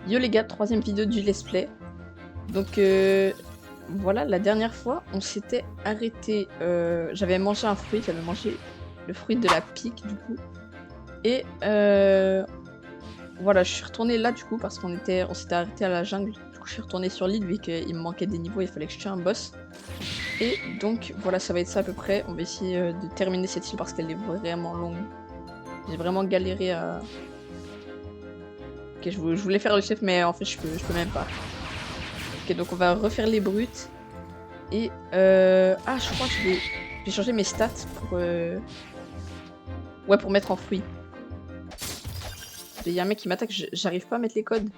Yo les gars, troisième vidéo du let's play. Donc voilà, la dernière fois, on s'était arrêté. J'avais mangé un fruit, j'avais mangé le fruit de la pique du coup. Et voilà, je suis retournée là du coup parce qu'on s'était arrêté à la jungle. Du coup, je suis retournée sur l'île vu qu'il me manquait des niveaux, il fallait que je tue un boss. Et donc voilà, ça va être ça à peu près. On va essayer de terminer cette île parce qu'elle est vraiment longue. J'ai vraiment galéré à. Ok, je voulais faire le chef, mais en fait, je peux même pas. Ok, donc on va refaire les brutes. Et ah, je crois que je vais changer mes stats pour ouais, pour mettre en fruit. Il y a un mec qui m'attaque, j'arrive pas à mettre les codes.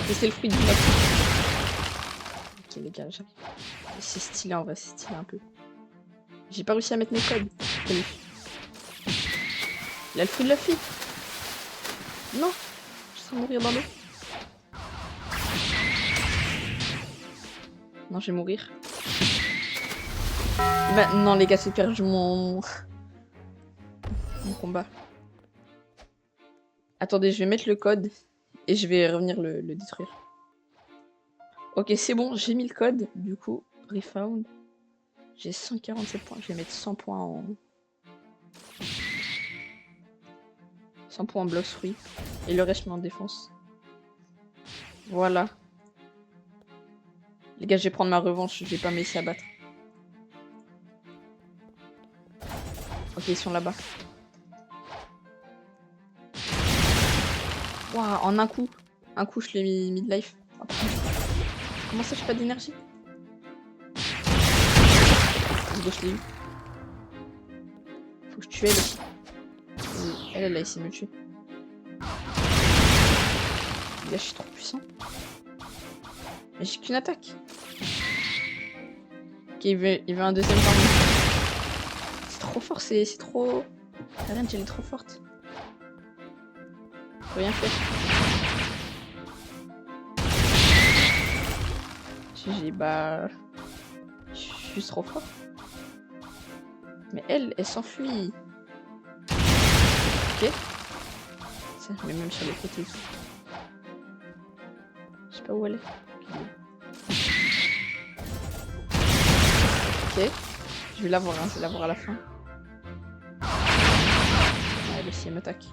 Et c'est le fruit du mec. Ok les gars, j'arrive. C'est stylé en vrai, c'est stylé un peu. J'ai pas réussi à mettre mes codes. Allez. Il a le fruit de la fille. Non, je suis mourir dans l'eau. Non, je vais mourir. Bah, non les gars, j'ai perdu mon combat. Attendez, je vais mettre le code et je vais revenir le détruire. Ok, c'est bon, j'ai mis le code, du coup, refound. J'ai 147 points, je vais mettre 100 points en... 100 points en blocs fruits. Et le reste, je mets en défense. Voilà. Les gars, je vais prendre ma revanche, je vais pas me laisser abattre. Ok, ils sont là-bas. Waouh, en un coup, je l'ai mis mid-life. Oh, comment ça, j'ai pas d'énergie? Je l'ai eu. Faut que je tue elle aussi. Elle a essayé de me tuer. Les gars, je suis trop puissant. Mais j'ai qu'une attaque. Ok, il veut un deuxième round. C'est trop fort, c'est trop... La range, elle est trop forte. Faut rien faire. GG, bah... Je suis juste trop fort. Mais elle s'enfuit. Ok. Ça, je mets même sur les côtés. Je sais pas où elle est. Ok. Je vais la voir, hein. Je vais la voir à la fin. Ouais, elle aussi, elle m'attaque.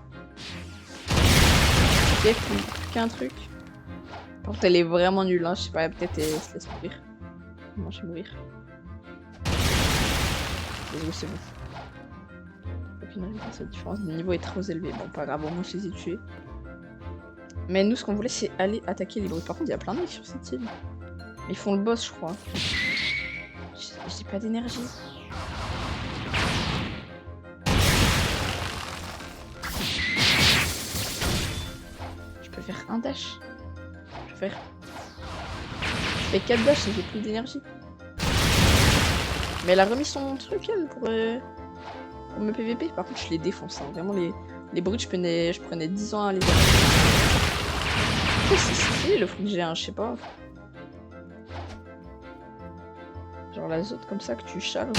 Ok, plus qu'un truc. Par contre, elle est vraiment nulle, hein. Je sais pas, peut-être elle se laisse mourir. Non, je vais mourir. Désolé, c'est bon. Aucune raison, cette différence de niveau est trop élevée. Bon, pas grave, au moins je les ai tués. Mais nous, ce qu'on voulait, c'est aller attaquer les brutes. Par contre, il y a plein de mecs sur cette île. Ils font le boss, je crois. J'ai pas d'énergie. Je peux faire un dash. Je peux faire... Je fais 4 dash et j'ai plus d'énergie. Mais elle a remis son truc, elle, pour me PVP. Par contre, je les défonce. Hein. Vraiment, les brutes, je prenais 10 ans à les attaquer. C'est stylé le fruit que j'ai, je sais pas. Genre la zone comme ça que tu charges.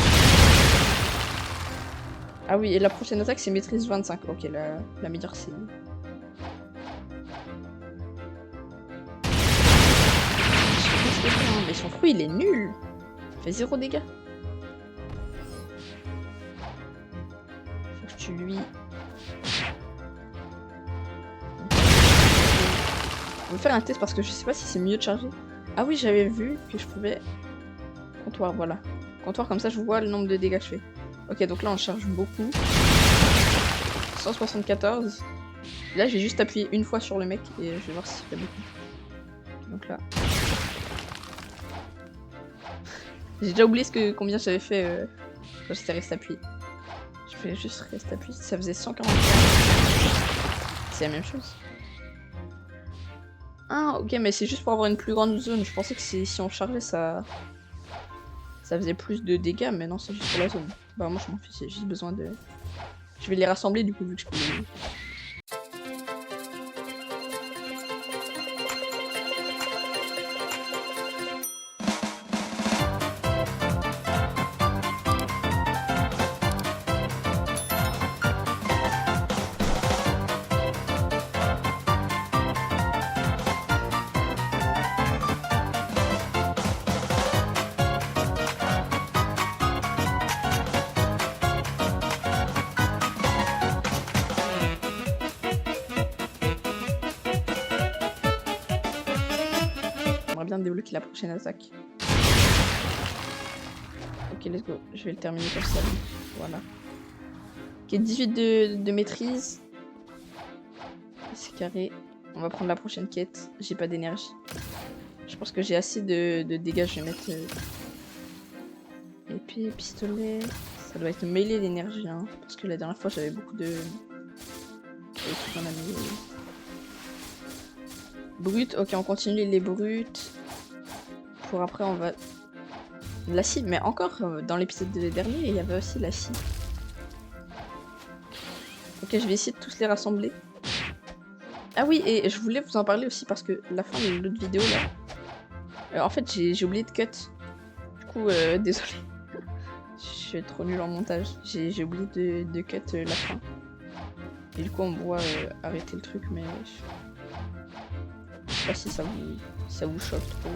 Ah oui, et la prochaine attaque c'est maîtrise 25. Ok, la meilleure c'est... Mais son fruit il est nul. Il fait 0 dégâts. Faut que tu lui... On va faire un test parce que je sais pas si c'est mieux de charger. Ah oui, j'avais vu que je pouvais... Comptoir, voilà. Comptoir, comme ça je vois le nombre de dégâts que je fais. Ok, donc là on charge beaucoup. 174. Là j'ai juste appuyé une fois sur le mec et je vais voir s'il fait beaucoup. Donc là... J'ai déjà oublié combien j'avais fait quand j'étais resté appuyé. Je fais juste rester appuyé, ça faisait 140. C'est la même chose. Ah ok, mais c'est juste pour avoir une plus grande zone. Je pensais que si on chargeait ça faisait plus de dégâts, mais non, c'est juste pour la zone. Bah moi je m'en fiche, j'ai juste besoin de... Je vais les rassembler du coup vu que je peux les... bien débloquer la prochaine attaque. Ok, let's go. Je vais le terminer comme ça. Voilà. Ok, 18 de maîtrise. C'est carré. On va prendre la prochaine quête. J'ai pas d'énergie. Je pense que j'ai assez de dégâts. Je vais mettre épée, pistolet. Ça doit être mêlé d'énergie. Hein, parce que la dernière fois, j'avais beaucoup de... trucs dans la mêlée. Brut. Ok, on continue les brutes. Pour après, on va... L'acide. Mais encore, dans l'épisode dernier, il y avait aussi l'acide. Ok, je vais essayer de tous les rassembler. Ah oui, et je voulais vous en parler aussi parce que la fin de l'autre vidéo là, en fait j'ai oublié de cut. Du coup, désolé. Je suis trop nulle en montage. J'ai oublié de cut la fin. Et du coup on me voit arrêter le truc, mais je sais pas si ça vous choque trop.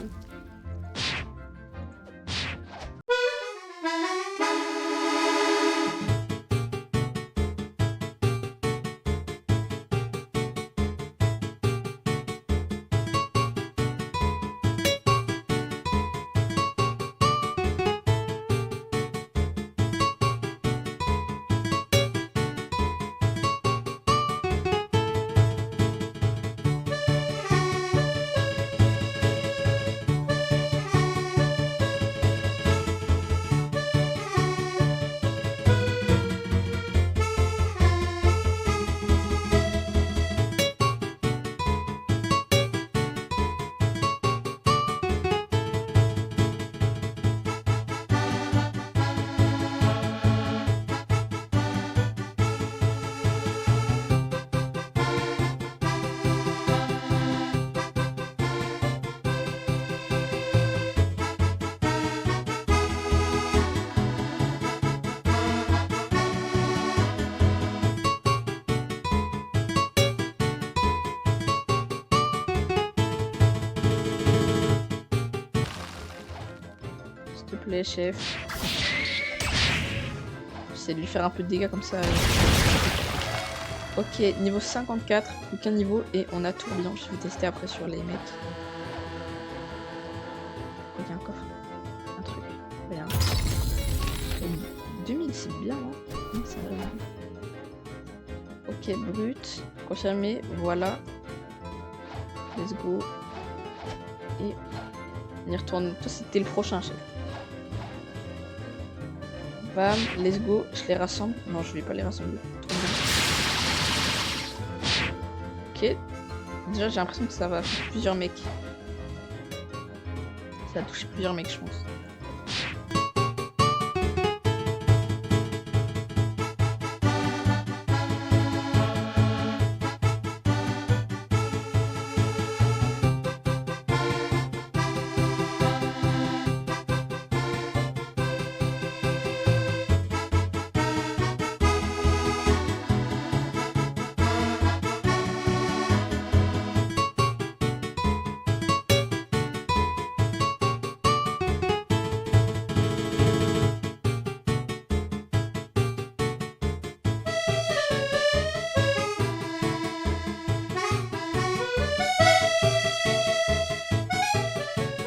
S'il te plaît, chef. J'essaie de lui faire un peu de dégâts comme ça. Ok, niveau 54, aucun niveau et on a tourbillon. Je vais tester après sur les mecs. Il y a un coffre. Un truc. Rien. 2000, c'est bien, hein. Non, ça va. Ok, brut. Confirmé, voilà. Let's go. Et on y retourne. Toi, c'était le prochain, chef. Bam, let's go. Je les rassemble. Non, je vais pas les rassembler. Ok. Déjà, j'ai l'impression que ça va faire plusieurs mecs. Ça a touché plusieurs mecs, je pense.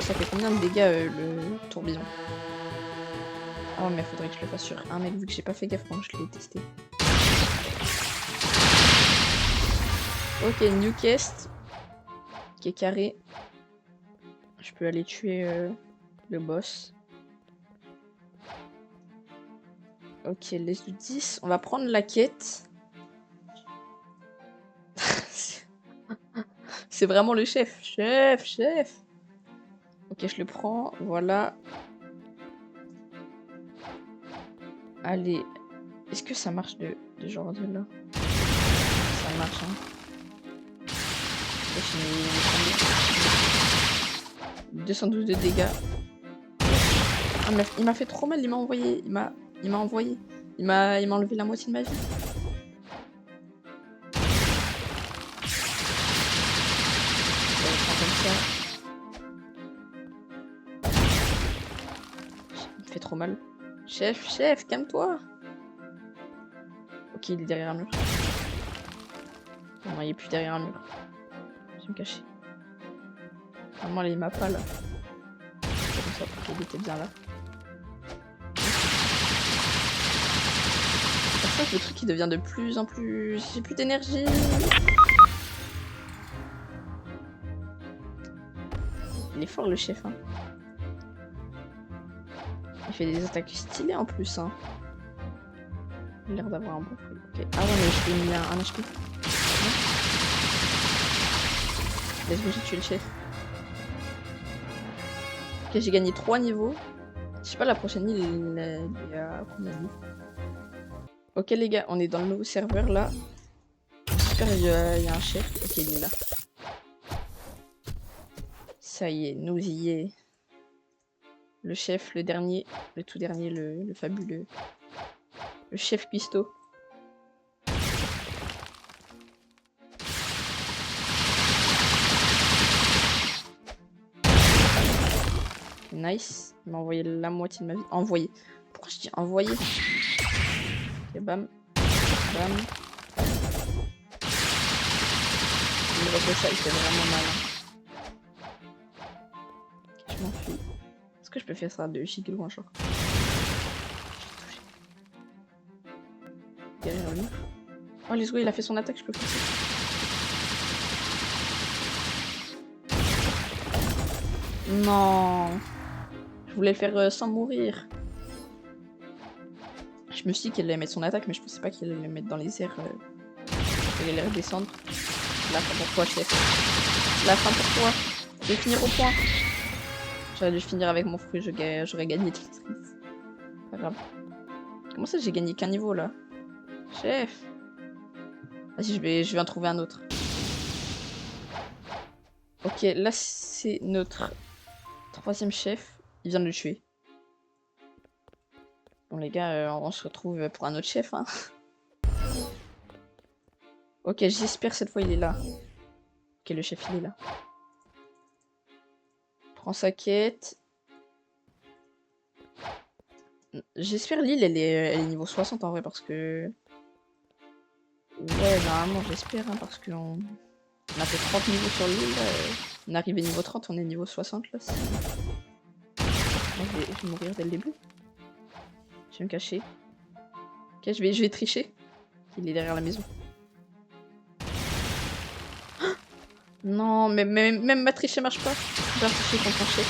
Ça fait combien de dégâts le tourbillon? Ah ouais, mais faudrait que je le fasse sur un mec vu que j'ai pas fait gaffe quand je l'ai testé. Ok, new quest qui est carré. Je peux aller tuer le boss. Ok, laisse du 10. On va prendre la quête. C'est vraiment le chef. Chef. Ok, je le prends. Voilà. Allez. Est-ce que ça marche de genre de là? Ça marche, hein. 212 de dégâts. Ah, mais il m'a fait trop mal, il m'a envoyé. Il m'a envoyé. Il m'a enlevé la moitié de ma vie. Comme ça. Il me fait trop mal. Chef, calme-toi. Ok, il est derrière un mur. Non, il est plus derrière un mur. Je vais me cacher. Vraiment, là, il m'a pas là. comme ça, il était bien là. C'est pour ça que le truc il devient de plus en plus... J'ai plus d'énergie. Il est fort le chef, hein. Il fait des attaques stylées en plus, hein. Il a l'air d'avoir un bon fruit. Ok. Ah ouais, mais je lui ai mis un HP. Laisse-moi, j'ai tué le chef. Ok, j'ai gagné 3 niveaux. Je sais pas, la prochaine île, il y a combien de niveaux? Ok les gars, on est dans le nouveau serveur là. J'espère qu'il y a un chef. Ok, il est là. Ça y est, nous y est. Le chef, le dernier, le tout dernier, le fabuleux. Le chef cuistot. Nice. Il m'a envoyé la moitié de ma vie. Envoyé. Pourquoi je dis envoyé? Ok, bam. Bam. Il me refait ça, il fait vraiment mal. Ok, je m'enfuis. Est-ce que je peux faire ça de chic loin, genre? Derrière lui. Oh, let's go, il a fait son attaque, je peux faire ça. Non. Je voulais le faire sans mourir. Je me suis dit qu'elle allait mettre son attaque, mais je pensais pas qu'elle allait le mettre dans les airs. Elle allait redescendre. La fin pour toi, chef. La fin pour toi. Je vais finir au point. J'aurais dû finir avec mon fruit, j'aurais gagné de maîtrise. Pas grave. Comment ça, j'ai gagné qu'un niveau là? Chef. Vas-y, je vais en trouver un autre. Ok, là c'est notre 3e chef. Il vient de le tuer. Bon les gars, on se retrouve pour un autre chef, hein. Ok, j'espère cette fois il est là. Ok, le chef il est là. Prends sa quête. J'espère l'île elle est niveau 60 en vrai parce que... Ouais, normalement j'espère, hein, parce qu'on a fait 30 niveaux sur l'île. On est arrivé niveau 30, on est niveau 60 là. Moi, je vais mourir dès le début. Je vais me cacher. Ok, je vais tricher. Il est derrière la maison. Non, mais même ma triche marche pas. Je vais tricher contre un chef.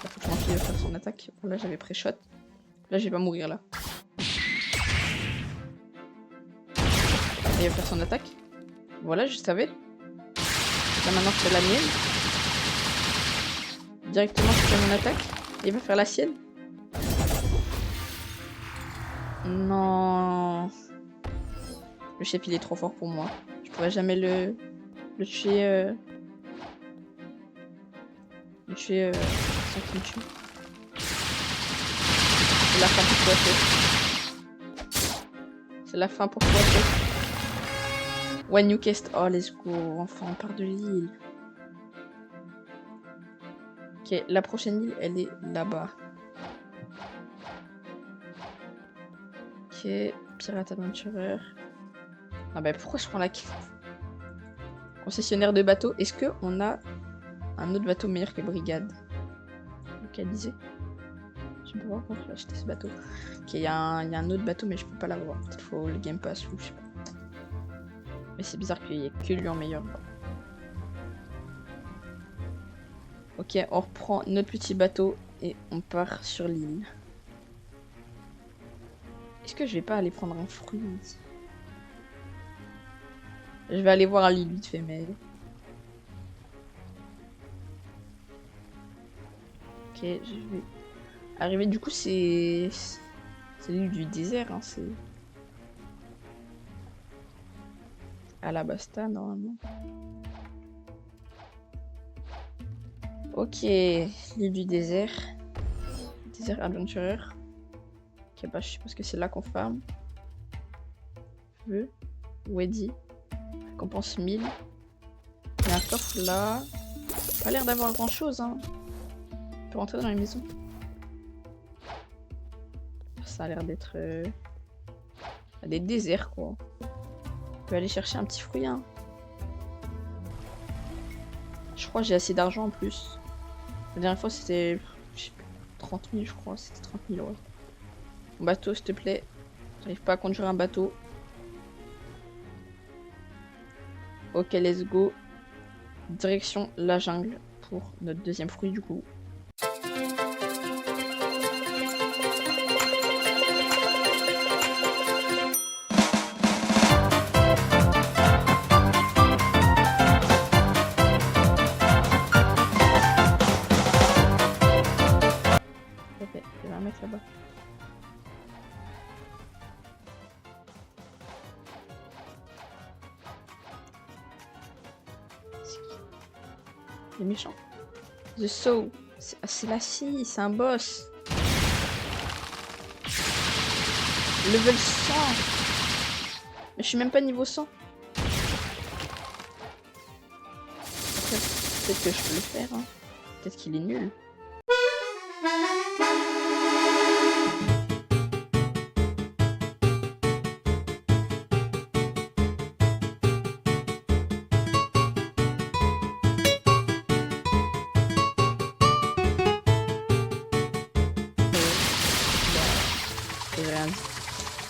Là, faut que je m'enfile faire son attaque. Là, j'avais pré-shot. Là, je vais pas mourir là. Il va faire son attaque. Voilà, je savais. Là, maintenant, je fais la mienne. Directement, je fais mon attaque. Et il va faire la sienne. Non. Le chef, il est trop fort pour moi. Je pourrais jamais le tuer. Le tuer sans qu'il me tue. C'est la fin pour toi, chef. C'est la fin pour toi, chef. When you cast. Oh, let's go. Enfin, on part de l'île. Ok, la prochaine île, elle est là-bas. Ok, pirate aventureur. Ah bah pourquoi je prends la quête? Concessionnaire de bateau. Est-ce qu'on a un autre bateau meilleur que Brigade localisé? Je peux voir comment acheter ce bateau. Ok, il y a un autre bateau, mais je peux pas l'avoir. Peut-être faut le Game Pass ou je sais pas. Mais c'est bizarre qu'il y ait que lui en meilleur. Ok, on reprend notre petit bateau et on part sur l'île. Est-ce que je vais pas aller prendre un fruit? Je vais aller voir l'île vite fait, mais... Ok, je vais arriver. Du coup, c'est l'île du désert, hein, c'est... Alabasta, normalement. Ok, l'île du désert. Désert Adventurer. Ok, bah je suppose que c'est là qu'on farm. Feu. Weddy. Récompense 1000. Il y a un coffre là. Pas l'air d'avoir grand chose, hein. On peut rentrer dans les maisons. Ça a l'air d'être des déserts, quoi. On peut aller chercher un petit fruit, hein. Je crois que j'ai assez d'argent en plus. La dernière fois c'était 30 000 je crois, c'était 30 000 ouais. Bateau s'il te plaît. J'arrive pas à conduire un bateau. Ok, let's go. Direction la jungle pour notre deuxième fruit du coup. Il y a un mec là-bas. Il est méchant. The Soul. C'est la scie, c'est un boss. Level 100. Mais je suis même pas niveau 100. Peut-être que je peux le faire. Hein. Peut-être qu'il est nul.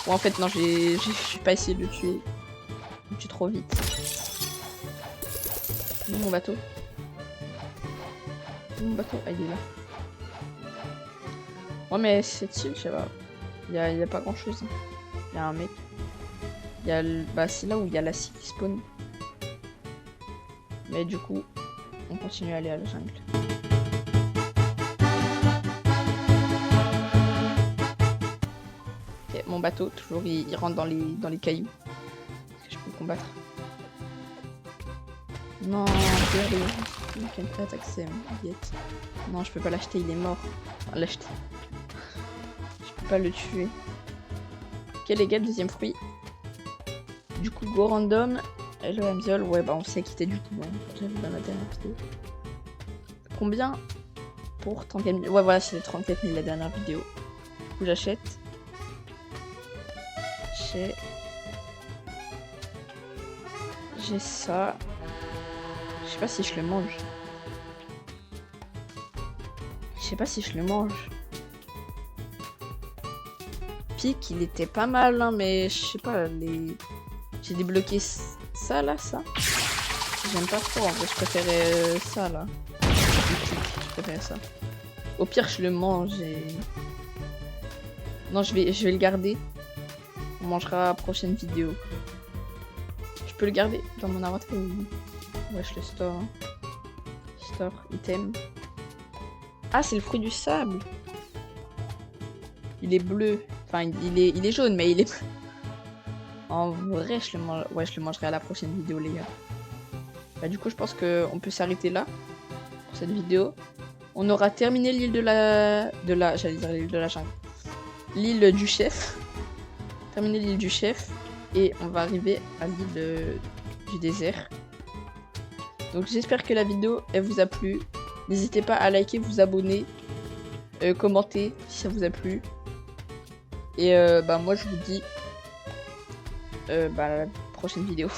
Bon, en fait, non, j'ai pas essayé de le tuer. Je le tue trop vite. Mon bateau. Mon bateau, ah, il est là. Ouais, mais cette île, je sais pas. Il y a pas grand chose. Il y a un mec. Il y a bah, c'est là où il y a la scie qui spawn. Mais du coup, on continue à aller à la jungle. Ok, mon bateau, toujours, il rentre dans les cailloux. Est-ce que je peux le combattre? Non, regardez. You can't attack him yet. Non, je peux pas l'acheter, il est mort. Enfin, l'acheter. Je peux pas le tuer. Ok les gars, deuxième fruit. Du coup, go random. Hello Amziol. Ouais, bah on s'est quitté du coup. Hein. J'ai vu dans la dernière vidéo. Combien pour 34 000? Ouais, voilà, c'était 34 000 la dernière vidéo. Du coup, j'achète. J'ai ça. Je sais pas si je le mange. Je sais pas si je le mange. Pique, il était pas mal, hein, mais je sais pas, j'ai débloqué ça là, ça. J'aime pas trop, en fait, je préférais ça là. Je préférais ça. Au pire, je le mange et... Non, je vais le garder. On mangera la prochaine vidéo. Je peux le garder dans mon inventaire ou... Ouais, je le store. Hein. Store, item. Ah, c'est le fruit du sable. Il est bleu. Enfin, il est jaune, mais il est... En vrai, je le mangerai à la prochaine vidéo, les gars. Bah, du coup, je pense qu'on peut s'arrêter là. Pour cette vidéo. On aura terminé l'île de la... J'allais dire l'île de la jungle. L'île du chef. Terminer l'île du chef. Et on va arriver à l'île du désert. Donc j'espère que la vidéo elle vous a plu. N'hésitez pas à liker, vous abonner, commenter si ça vous a plu. Et bah moi je vous dis bah, à la prochaine vidéo.